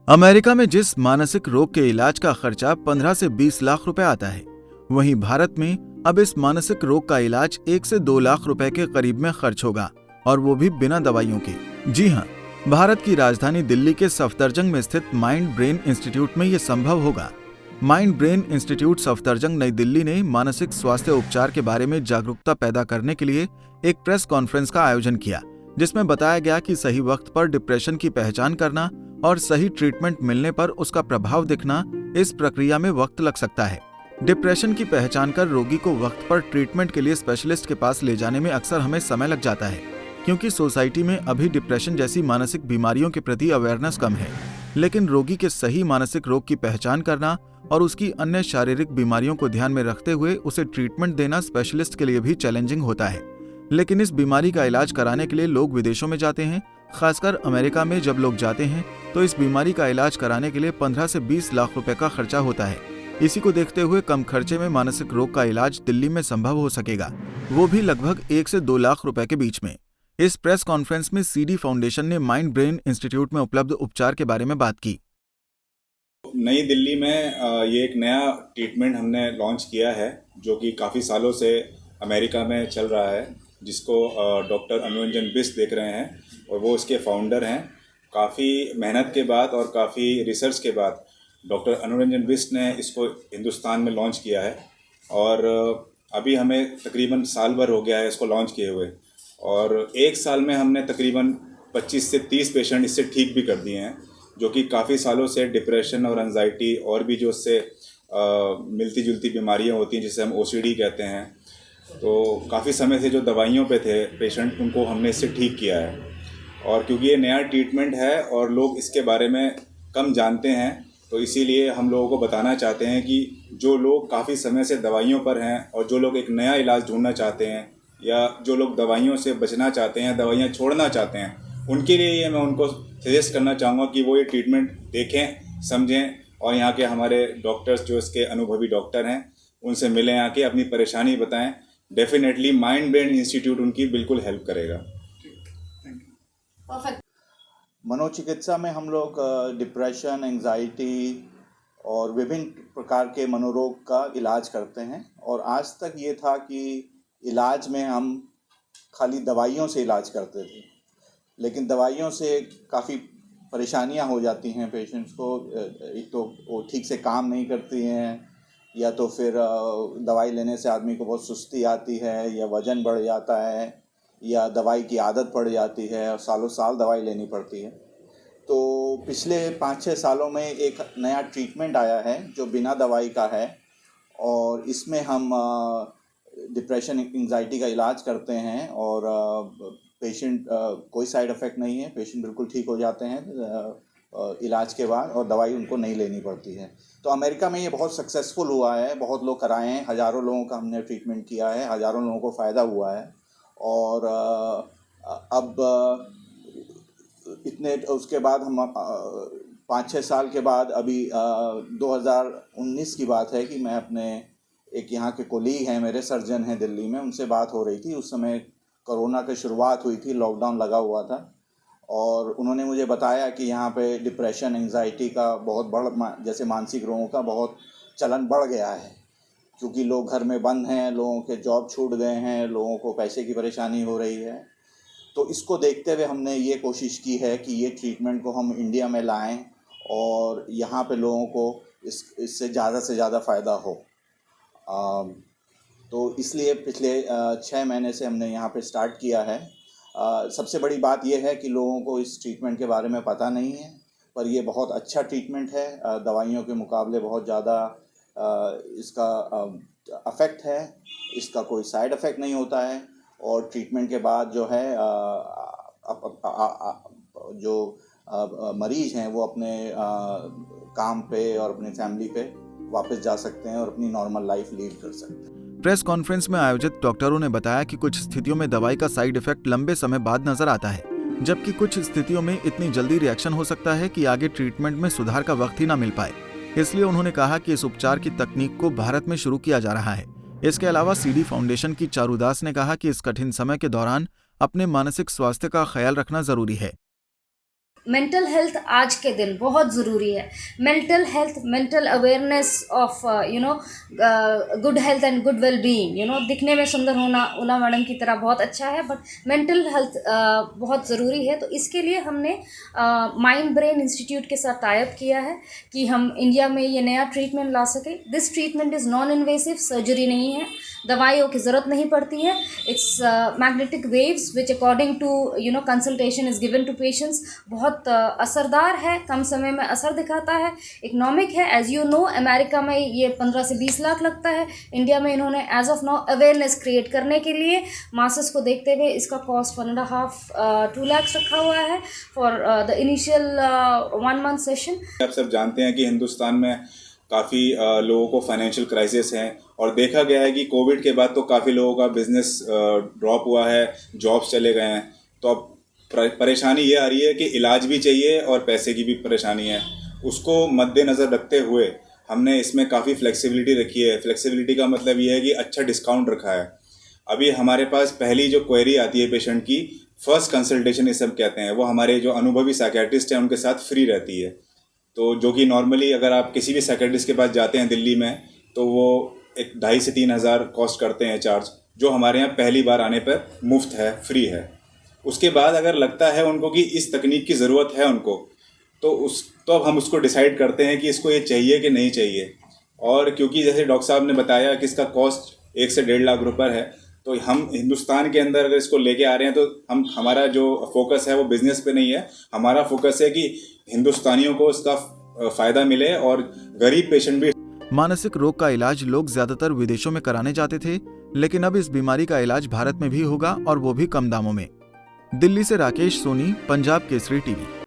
America में जिस मानसिक रोग के इलाज का खर्चा 15 से 20 लाख रुपए आता है, वहीं भारत में अब इस मानसिक रोग का इलाज 1 से 2 लाख रुपए के करीब में खर्च होगा, और वो भी बिना दवाइयों के। जी हाँ, भारत की राजधानी दिल्ली के सफदरजंग में स्थित माइंड ब्रेन इंस्टीट्यूट में ये संभव होगा। माइंड ब्रेन इंस्टीट्यूट सफदरजंग नई दिल्ली ने मानसिक स्वास्थ्य उपचार के बारे में जागरूकता पैदा करने के लिए एक प्रेस कॉन्फ्रेंस का आयोजन किया, जिसमें बताया गया कि सही वक्त पर डिप्रेशन की पहचान करना और सही ट्रीटमेंट मिलने पर उसका प्रभाव दिखना, इस प्रक्रिया में वक्त लग सकता है। डिप्रेशन की पहचान कर रोगी को वक्त पर ट्रीटमेंट के लिए स्पेशलिस्ट के पास ले जाने में अक्सर हमें समय लग जाता है, क्योंकि सोसाइटी में अभी डिप्रेशन जैसी मानसिक बीमारियों के प्रति अवेयरनेस कम है। लेकिन रोगी के सही मानसिक रोग की पहचान करना और उसकी अन्य शारीरिक बीमारियों को ध्यान में रखते हुए उसे ट्रीटमेंट देना स्पेशलिस्ट के लिए भी चैलेंजिंग होता है। लेकिन इस बीमारी का इलाज कराने के लिए लोग विदेशों में जाते हैं। खासकर अमेरिका में जब लोग जाते हैं तो इस बीमारी का इलाज कराने के लिए 15 से 20 लाख रुपए का खर्चा होता है। इसी को देखते हुए कम खर्चे में मानसिक रोग का इलाज दिल्ली में संभव हो सकेगा, वो भी लगभग 1 से 2 लाख रुपए के बीच में। इस प्रेस कॉन्फ्रेंस में सीडी फाउंडेशन ने माइंड ब्रेन इंस्टीट्यूट में उपलब्ध उपचार के बारे में बात की। नई दिल्ली में ये एक नया ट्रीटमेंट हमने लॉन्च किया है, जो कि काफ़ी सालों से अमेरिका में चल रहा है, जिसको डॉक्टर अनुरंजन बिष्ट देख रहे हैं और वो इसके फाउंडर हैं। काफ़ी मेहनत के बाद और काफ़ी रिसर्च के बाद डॉक्टर अनुरंजन बिष्ट ने इसको हिंदुस्तान में लॉन्च किया है, और अभी हमें तकरीबन साल भर हो गया है इसको लॉन्च किए हुए, और एक साल में हमने तकरीबन 25 से 30 पेशेंट इससे ठीक भी कर दिए हैं, जो कि काफ़ी सालों से डिप्रेशन और एंजाइटी और भी जो उससे मिलती जुलती बीमारियां होती हैं, जिसे हम ओसीडी कहते हैं, तो काफ़ी समय से जो दवाइयों पे थे पेशेंट, उनको हमने इससे ठीक किया है। और क्योंकि ये नया ट्रीटमेंट है और लोग इसके बारे में कम जानते हैं, तो इसीलिए हम लोगों को बताना चाहते हैं कि जो लोग काफ़ी समय से दवाइयों पर हैं और जो लोग एक नया इलाज ढूंढना चाहते हैं, या जो लोग दवाइयों से बचना चाहते हैं, दवाइयाँ छोड़ना चाहते हैं, उनके लिए ये मैं उनको सजेस्ट करना चाहूँगा कि वो ये ट्रीटमेंट देखें, समझें, और यहाँ के हमारे डॉक्टर्स जो इसके अनुभवी डॉक्टर हैं उनसे मिलें, आके अपनी परेशानी बताएं। डेफिनेटली माइंड ब्रेन इंस्टीट्यूट उनकी बिल्कुल हेल्प करेगा। मनोचिकित्सा में हम लोग डिप्रेशन, एंजाइटी और विभिन्न प्रकार के मनोरोग का इलाज करते हैं। और आज तक ये था कि इलाज में हम खाली दवाइयों से इलाज करते थे, लेकिन दवाइयों से काफ़ी परेशानियां हो जाती हैं पेशेंट्स को। एक तो वो ठीक से काम नहीं करती हैं, या तो फिर दवाई लेने से आदमी को बहुत सुस्ती आती है, या वज़न बढ़ जाता है, या दवाई की आदत पड़ जाती है और सालों साल दवाई लेनी पड़ती है। तो पिछले 5-6 सालों में एक नया ट्रीटमेंट आया है जो बिना दवाई का है, और इसमें हम डिप्रेशन, एंजाइटी का इलाज करते हैं, और पेशेंट कोई साइड इफ़ेक्ट नहीं है, पेशेंट बिल्कुल ठीक हो जाते हैं इलाज के बाद, और दवाई उनको नहीं लेनी पड़ती है। तो अमेरिका में ये बहुत सक्सेसफुल हुआ है, बहुत लोग कराए हैं, हज़ारों लोगों का हमने ट्रीटमेंट किया है, हज़ारों लोगों को फ़ायदा हुआ है। और अब इतने उसके बाद हम 5-6 साल के बाद अभी 2019 की बात है कि मैं अपने एक यहाँ के कोलीग हैं, मेरे सर्जन हैं दिल्ली में, उनसे बात हो रही थी। उस समय कोरोना की शुरुआत हुई थी, लॉकडाउन लगा हुआ था, और उन्होंने मुझे बताया कि यहाँ पे डिप्रेशन, एंजाइटी का बहुत जैसे मानसिक रोगों का बहुत चलन बढ़ गया है, क्योंकि लोग घर में बंद हैं, लोगों के जॉब छूट गए हैं, लोगों को पैसे की परेशानी हो रही है। तो इसको देखते हुए हमने ये कोशिश की है कि ये ट्रीटमेंट को हम इंडिया में लाएं और यहाँ पे लोगों को इससे ज़्यादा से ज़्यादा फ़ायदा हो। तो इसलिए पिछले 6 महीने से हमने यहाँ पे स्टार्ट किया है। सबसे बड़ी बात यह है कि लोगों को इस ट्रीटमेंट के बारे में पता नहीं है, पर ये बहुत अच्छा ट्रीटमेंट है। दवाइयों के मुकाबले बहुत ज़्यादा इसका अफेक्ट है, इसका कोई साइड इफ़ेक्ट नहीं होता है, और ट्रीटमेंट के बाद जो है जो मरीज़ हैं वो अपने काम पे और अपनी फैमिली पे वापस जा सकते हैं और अपनी नॉर्मल लाइफ लीड कर सकते हैं। प्रेस कॉन्फ्रेंस में आयोजित डॉक्टरों ने बताया कि कुछ स्थितियों में दवाई का साइड इफेक्ट लंबे समय बाद नजर आता है, जबकि कुछ स्थितियों में इतनी जल्दी रिएक्शन हो सकता है कि आगे ट्रीटमेंट में सुधार का वक्त ही ना मिल पाए। इसलिए उन्होंने कहा कि इस उपचार की तकनीक को भारत में शुरू किया जा रहा है। इसके अलावा सीडी फाउंडेशन की चारुदास ने कहा कि इस कठिन समय के दौरान अपने मानसिक स्वास्थ्य का ख्याल रखना जरूरी है। मेंटल हेल्थ आज के दिन बहुत ज़रूरी है। Mental health, mental awareness of good health and good well being, दिखने में सुंदर होना उला मैडम की तरह बहुत अच्छा है, बट मेंटल हेल्थ बहुत ज़रूरी है। तो इसके लिए हमने माइंड ब्रेन इंस्टीट्यूट के साथ टाई अप किया है कि हम इंडिया में ये नया ट्रीटमेंट ला सके। This treatment is non invasive, surgery नहीं है, दवाइयों की ज़रूरत नहीं पड़ती है। It's magnetic waves which according to consultation is given to patients. बहुत असरदार है, कम समय में असर दिखाता है, इकोनॉमिक है। एज यू नो, अमेरिका में ये 15 से 20 लाख लगता है। इंडिया में इन्होंने as of now awareness create करने के लिए मासेस को देखते हुए इसका कॉस्ट 1.5-2 लाख रखा हुआ है for the initial 1 month session. आप सब जानते हैं कि हिंदुस्तान में काफ़ी लोगों को फाइनेंशियल क्राइसिस हैं और देखा गया है कि कोविड के बाद तो काफ़ी लोगों का बिजनेस ड्रॉप हुआ है, जॉब्स चले गए हैं। तो अब परेशानी ये आ रही है कि इलाज भी चाहिए और पैसे की भी परेशानी है। उसको मद्देनज़र रखते हुए हमने इसमें काफ़ी फ्लेक्सिबिलिटी रखी है। फ्लेक्सिबिलिटी का मतलब ये है कि अच्छा डिस्काउंट रखा है। अभी हमारे पास पहली जो क्वेरी आती है पेशेंट की, फर्स्ट कंसल्टेशन ये सब कहते हैं, वो हमारे जो अनुभवी साइकियाट्रिस्ट हैं उनके साथ फ्री रहती है। तो जो कि नॉर्मली अगर आप किसी भी साइकियाट्रिस्ट के पास जाते हैं दिल्ली में तो वो 2,500 से 3,000 कॉस्ट करते हैं चार्ज, जो हमारे यहाँ पहली बार आने पर मुफ्त है, फ्री है। उसके बाद अगर लगता है उनको कि इस तकनीक की ज़रूरत है उनको, तो अब हम उसको डिसाइड करते हैं कि इसको ये चाहिए कि नहीं चाहिए। और क्योंकि जैसे डॉक्टर साहब ने बताया कि इसका कॉस्ट 1 से 1.5 लाख रुपए है, तो हम हिंदुस्तान के अंदर अगर इसको लेके आ रहे हैं तो हमारा जो फोकस है वो बिजनेस पे नहीं है। हमारा फोकस है कि हिंदुस्तानियों को इसका फ़ायदा मिले और गरीब पेशेंट भी। मानसिक रोग का इलाज लोग ज्यादातर विदेशों में कराने जाते थे, लेकिन अब इस बीमारी का इलाज भारत में भी होगा और वो भी कम दामों में। दिल्ली से राकेश सोनी, पंजाब केसरी टीवी।